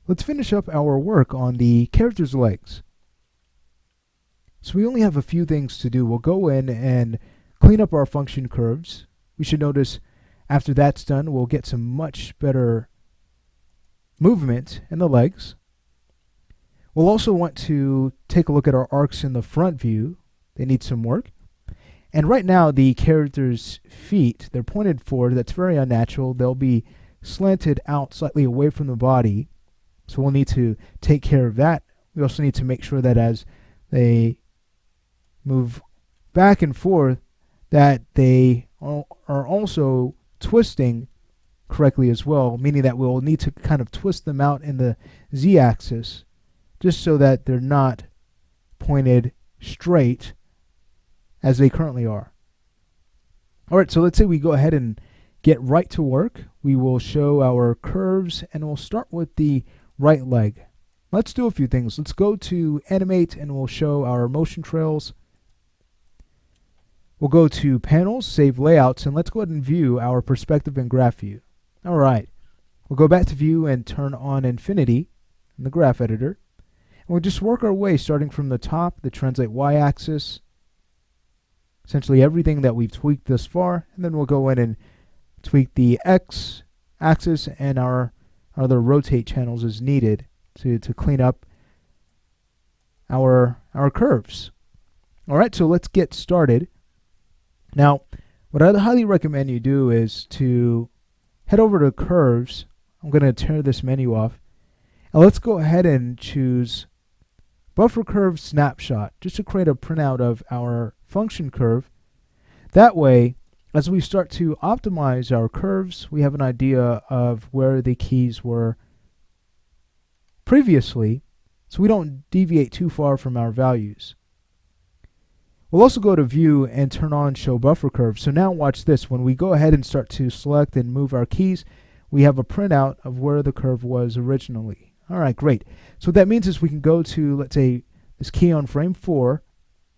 let's finish up our work on the character's legs. So we only have a few things to do. We'll go in and clean up our function curves. We should notice after that's done, we'll get some much better movement in the legs. We'll also want to take a look at our arcs in the front view. They need some work. And right now, the character's feet, they're pointed forward. That's very unnatural. They'll be slanted out slightly away from the body. So we'll need to take care of that. We also need to make sure that as they move back and forth, that they are also twisting correctly as well, meaning that we'll need to kind of twist them out in the z-axis just so that they're not pointed straight as they currently are. Alright, so let's say we go ahead and get right to work. We will show our curves and we'll start with the right leg. Let's do a few things. Let's go to animate and we'll show our motion trails. We'll go to panels, save layouts, and let's go ahead and view our perspective and graph view. Alright, we'll go back to view and turn on infinity in the graph editor. And we'll just work our way starting from the top, the translate y-axis, essentially everything that we've tweaked thus far, and then we'll go in and tweak the x-axis and our other rotate channels as needed to clean up our curves. Alright, so let's get started. Now, what I'd highly recommend you do is to head over to curves. I'm going to tear this menu off. And let's go ahead and choose buffer curve snapshot just to create a printout of our function curve. That way, as we start to optimize our curves, we have an idea of where the keys were previously, so we don't deviate too far from our values. We'll also go to view and turn on show buffer curve. So now watch this. When we go ahead and start to select and move our keys, we have a printout of where the curve was originally. Alright, great. So what that means is we can go to, let's say, this key on frame 4,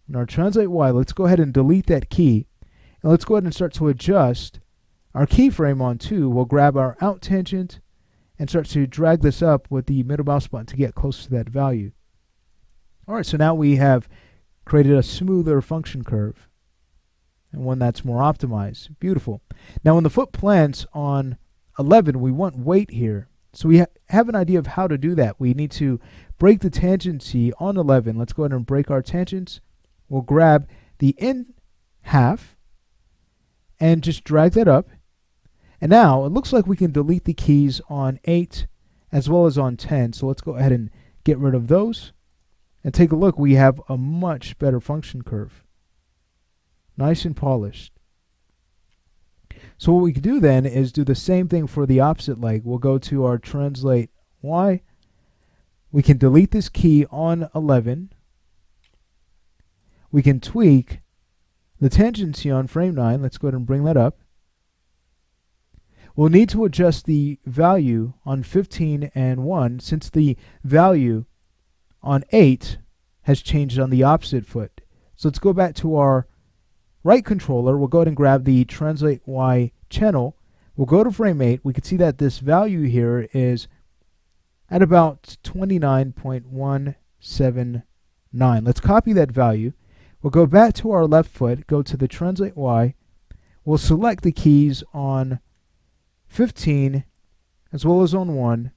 in our translate Y. Let's go ahead and delete that key. And let's go ahead and start to adjust our keyframe on 2. We'll grab our out tangent and start to drag this up with the middle mouse button to get close to that value. Alright, so now we have created a smoother function curve and one that's more optimized. Beautiful. Now when the foot plants on 11, we want weight here. So we have an idea of how to do that. We need to break the tangency on 11. Let's go ahead and break our tangents. We'll grab the end half and just drag that up. And now it looks like we can delete the keys on 8 as well as on 10. So let's go ahead and get rid of those. And take a look, we have a much better function curve. Nice and polished. So what we can do then is do the same thing for the opposite leg. We'll go to our translate Y. We can delete this key on 11. We can tweak the tangency on frame 9. Let's go ahead and bring that up. We'll need to adjust the value on 15 and 1 since the value on 8 has changed on the opposite foot. So let's go back to our right controller. We'll go ahead and grab the translate Y channel. We'll go to frame 8. We can see that this value here is at about 29.179. Let's copy that value. We'll go back to our left foot, go to the translate Y. We'll select the keys on 15 as well as on 1.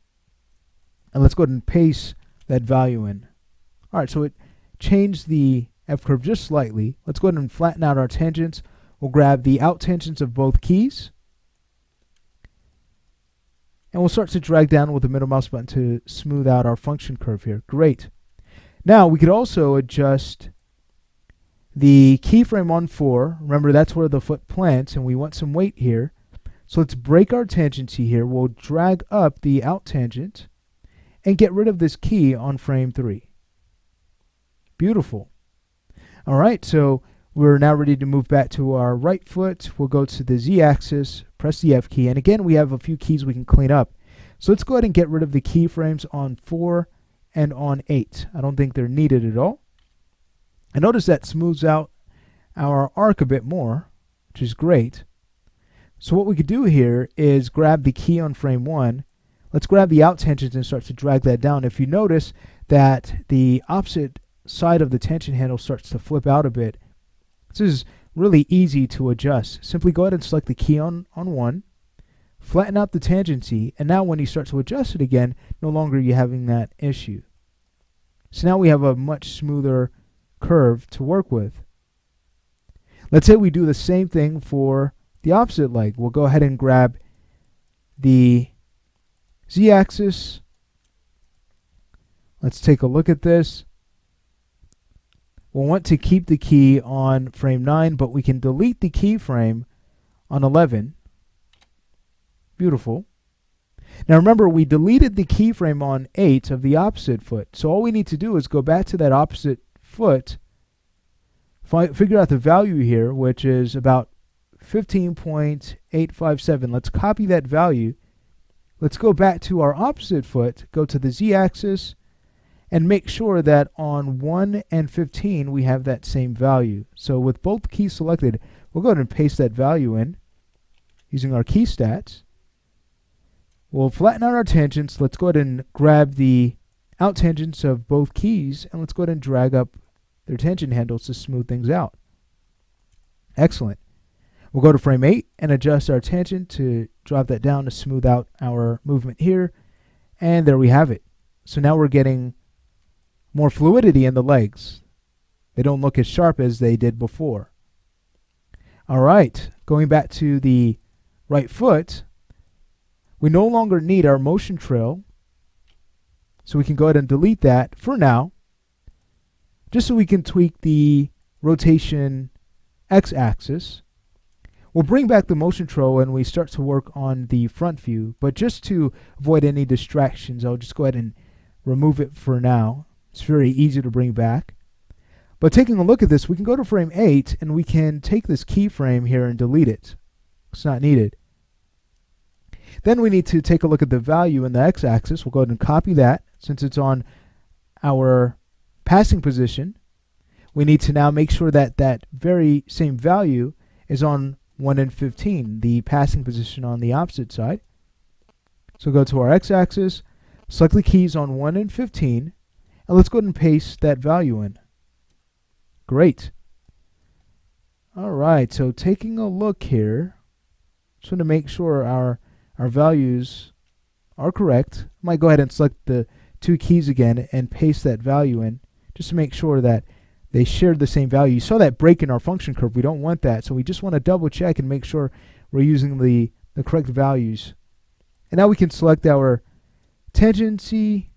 And let's go ahead and paste that value in. Alright, so it changed the F-curve just slightly. Let's go ahead and flatten out our tangents. We'll grab the out tangents of both keys. And we'll start to drag down with the middle mouse button to smooth out our function curve here. Great. Now we could also adjust the keyframe on 4. Remember, that's where the foot plants, and we want some weight here. So let's break our tangency here. We'll drag up the out tangent and get rid of this key on frame 3. Beautiful. Alright, so we're now ready to move back to our right foot. We'll go to the z-axis, press the F key, and again we have a few keys we can clean up. So let's go ahead and get rid of the keyframes on 4 and on 8. I don't think they're needed at all. And notice that smooths out our arc a bit more, which is great. So what we could do here is grab the key on frame 1. let's grab the out tangent and start to drag that down. If you notice that the opposite side of the tension handle starts to flip out a bit, this is really easy to adjust. Simply go ahead and select the key on 1, flatten out the tangency, and now when you start to adjust it again, no longer you're having that issue. So now we have a much smoother curve to work with. Let's say we do the same thing for the opposite leg. We'll go ahead and grab the z-axis. Let's take a look at this. We'll want to keep the key on frame 9, but we can delete the keyframe on 11. Beautiful. Now remember, we deleted the keyframe on 8 of the opposite foot. So all we need to do is go back to that opposite foot, figure out the value here, which is about 15.857. Let's copy that value. Let's go back to our opposite foot, go to the z-axis, and make sure that on 1 and 15 we have that same value. So with both keys selected, we'll go ahead and paste that value in using our key stats. We'll flatten out our tangents. Let's go ahead and grab the out tangents of both keys, and let's go ahead and drag up their tangent handles to smooth things out. Excellent. We'll go to frame 8 and adjust our tangent to drop that down to smooth out our movement here. And there we have it. So now we're getting more fluidity in the legs. They don't look as sharp as they did before. All right, going back to the right foot, we no longer need our motion trail, so we can go ahead and delete that for now, just so we can tweak the rotation x-axis. We'll bring back the motion trail when we start to work on the front view, but just to avoid any distractions, I'll just go ahead and remove it for now. It's very easy to bring back. But taking a look at this, we can go to frame 8 and we can take this keyframe here and delete it. It's not needed. Then we need to take a look at the value in the x-axis. We'll go ahead and copy that since it's on our passing position. We need to now make sure that that very same value is on 1 and 15, the passing position on the opposite side. So go to our x-axis, select the keys on 1 and 15, and let's go ahead and paste that value in. Great. All right, so taking a look here, just want to make sure our values are correct. I might go ahead and select the 2 keys again and paste that value in just to make sure that they shared the same value. You saw that break in our function curve. We don't want that, so we just want to double check and make sure we're using the correct values. And now we can select our tangency,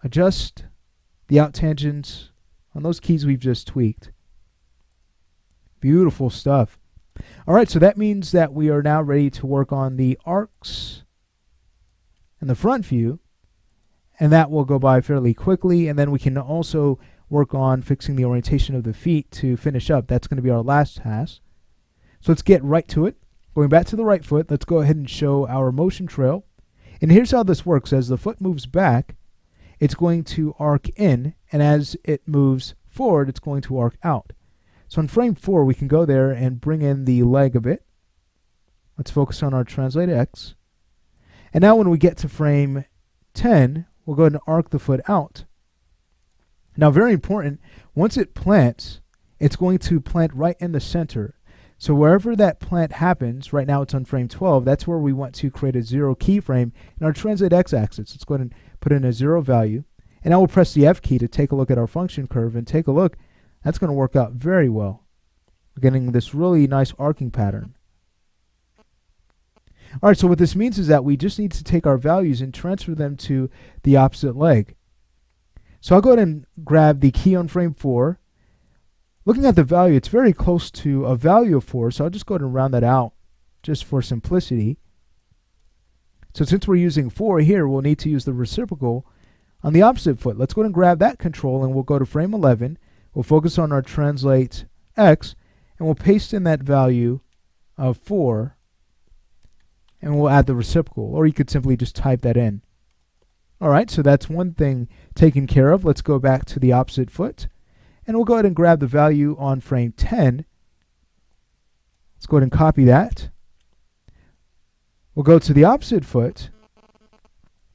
adjust the out tangents on those keys we've just tweaked. Beautiful stuff. All right, so that means that we are now ready to work on the arcs and the front view, and that will go by fairly quickly. And then we can also work on fixing the orientation of the feet to finish up. That's going to be our last task. So let's get right to it. Going back to the right foot, let's go ahead and show our motion trail. And here's how this works. As the foot moves back, it's going to arc in, and as it moves forward, it's going to arc out. So in frame 4, we can go there and bring in the leg a bit. Let's focus on our translate X. And now when we get to frame 10, we'll go ahead and arc the foot out. Now, very important, once it plants, it's going to plant right in the center. So wherever that plant happens, right now it's on frame 12, that's where we want to create a 0 keyframe in our translate x-axis. Let's go ahead and put in a 0 value. And I will press the F key to take a look at our function curve and take a look. That's going to work out very well. We're getting this really nice arcing pattern. All right, so what this means is that we just need to take our values and transfer them to the opposite leg. So I'll go ahead and grab the key on frame 4. Looking at the value, it's very close to a value of 4, so I'll just go ahead and round that out just for simplicity. So since we're using 4 here, we'll need to use the reciprocal on the opposite foot. Let's go ahead and grab that control, and we'll go to frame 11. We'll focus on our translate X, and we'll paste in that value of 4, and we'll add the reciprocal, or you could simply just type that in. All right, so that's one thing taken care of. Let's go back to the opposite foot, and we'll go ahead and grab the value on frame 10. Let's go ahead and copy that. We'll go to the opposite foot,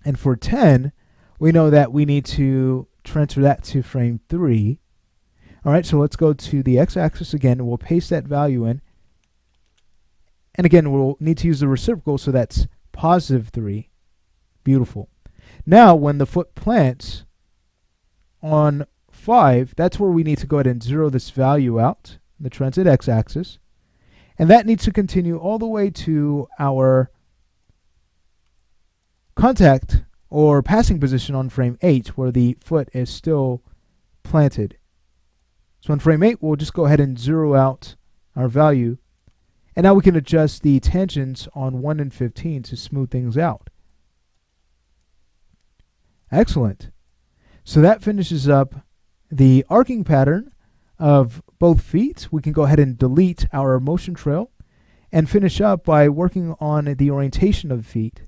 and for 10, we know that we need to transfer that to frame 3. All right, so let's go to the x-axis again, and we'll paste that value in. And again, we'll need to use the reciprocal, so that's positive 3. Beautiful. Now, when the foot plants on 5, that's where we need to go ahead and zero this value out, the transit x-axis. And that needs to continue all the way to our contact or passing position on frame 8, where the foot is still planted. So on frame 8, we'll just go ahead and zero out our value. And now we can adjust the tangents on 1 and 15 to smooth things out. Excellent. So that finishes up the arcing pattern of both feet. We can go ahead and delete our motion trail and finish up by working on the orientation of the feet.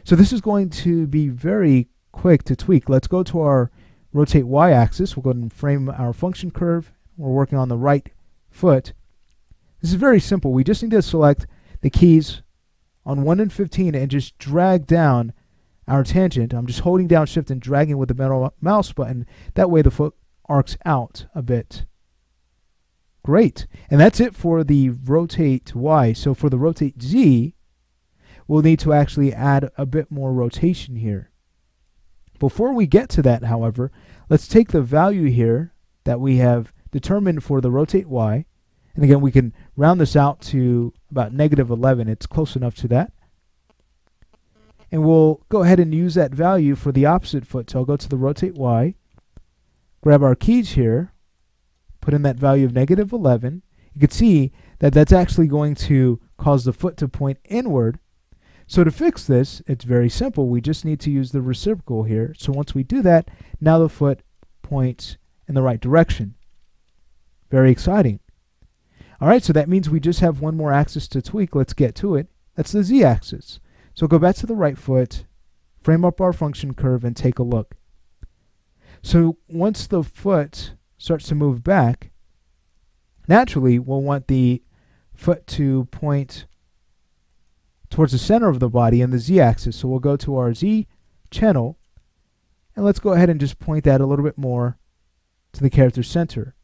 So this is going to be very quick to tweak. Let's go to our rotate y-axis. We'll go ahead and frame our function curve. We're working on the right foot. This is very simple. We just need to select the keys on 1 and 15 and just drag down our tangent. I'm just holding down shift and dragging with the middle mouse button. That way the foot arcs out a bit. Great. And that's it for the rotate y. So for the rotate z, we'll need to actually add a bit more rotation here. Before we get to that, however, let's take the value here that we have determined for the rotate y. And again, we can round this out to about -11. It's close enough to that. And we'll go ahead and use that value for the opposite foot. So I'll go to the rotate y, grab our keys here, put in that value of -11. You can see that that's actually going to cause the foot to point inward. So to fix this, it's very simple. We just need to use the reciprocal here. So once we do that, now the foot points in the right direction. Very exciting. All right, so that means we just have one more axis to tweak. Let's get to it. That's the z-axis. So go back to the right foot, frame up our function curve, and take a look. So once the foot starts to move back, naturally we'll want the foot to point towards the center of the body in the z-axis. So we'll go to our z channel, and let's go ahead and just point that a little bit more to the character center.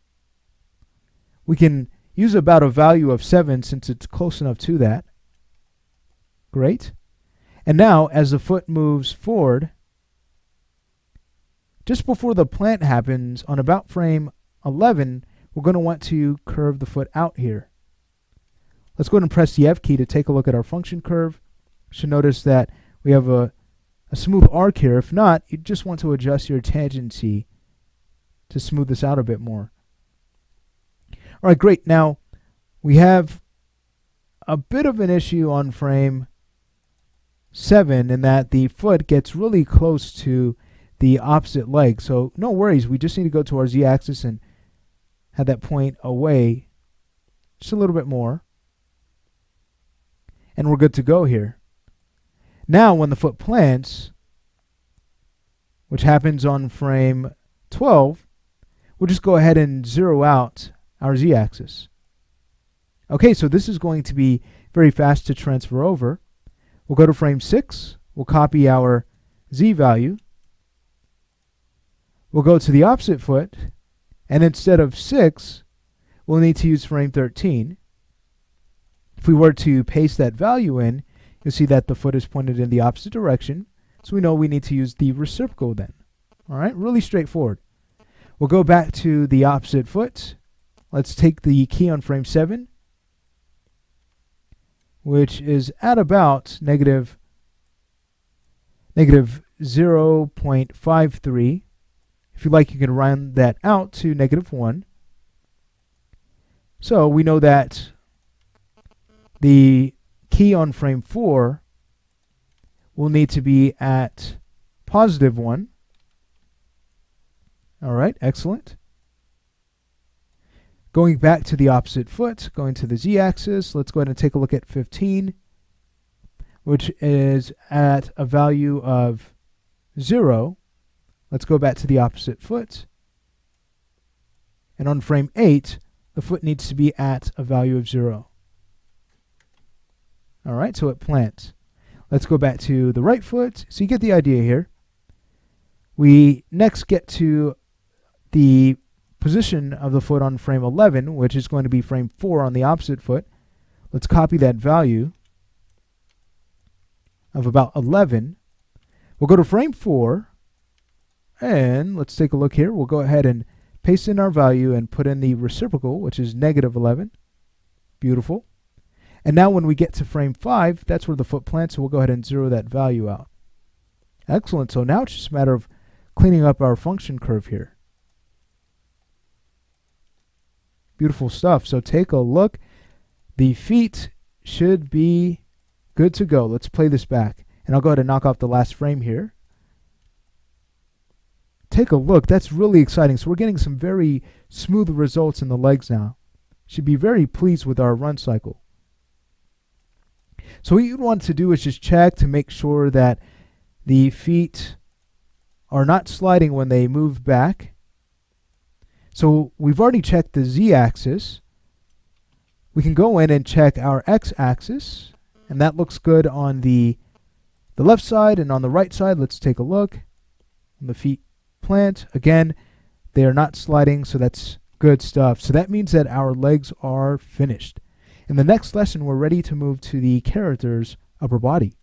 We can use about a value of 7 since it's close enough to that. Great. And now, as the foot moves forward, just before the plant happens, on about frame 11, we're going to want to curve the foot out here. Let's go ahead and press the F key to take a look at our function curve. You should notice that we have a smooth arc here. If not, you just want to adjust your tangency to smooth this out a bit more. All right, great. Now, we have a bit of an issue on frame 7 in that the foot gets really close to the opposite leg. So no worries, we just need to go to our z-axis and have that point away just a little bit more. And we're good to go here. Now when the foot plants, which happens on frame 12, we'll just go ahead and zero out our z-axis. Okay, so this is going to be very fast to transfer over. We'll go to frame 6. We'll copy our z value. We'll go to the opposite foot, and instead of 6, we'll need to use frame 13. If we were to paste that value in, you'll see that the foot is pointed in the opposite direction, so we know we need to use the reciprocal then. All right, really straightforward. We'll go back to the opposite foot. Let's take the key on frame 7, which is at about negative 0.53. If you like, you can round that out to -1. So we know that the key on frame 4 will need to be at +1. All right, excellent. Going back to the opposite foot, going to the z-axis, let's go ahead and take a look at 15, which is at a value of 0. Let's go back to the opposite foot. And on frame 8, the foot needs to be at a value of 0. All right, so it plants. Let's go back to the right foot. So you get the idea here. We next get to the position of the foot on frame 11, which is going to be frame 4 on the opposite foot. Let's copy that value of about 11. We'll go to frame 4, and let's take a look here. We'll go ahead and paste in our value and put in the reciprocal, which is negative 11. Beautiful. And now when we get to frame 5, that's where the foot plants, so we'll go ahead and zero that value out. Excellent. So now it's just a matter of cleaning up our function curve here. Beautiful stuff. So take a look. The feet should be good to go. Let's play this back. And I'll go ahead and knock off the last frame here. Take a look. That's really exciting. So we're getting some very smooth results in the legs now. Should be very pleased with our run cycle. So what you'd want to do is just check to make sure that the feet are not sliding when they move back. So we've already checked the z-axis. We can go in and check our x-axis, and that looks good on the left side. And on the right side, let's take a look. The feet plant. Again, they are not sliding, so that's good stuff. So that means that our legs are finished. In the next lesson, we're ready to move to the character's upper body.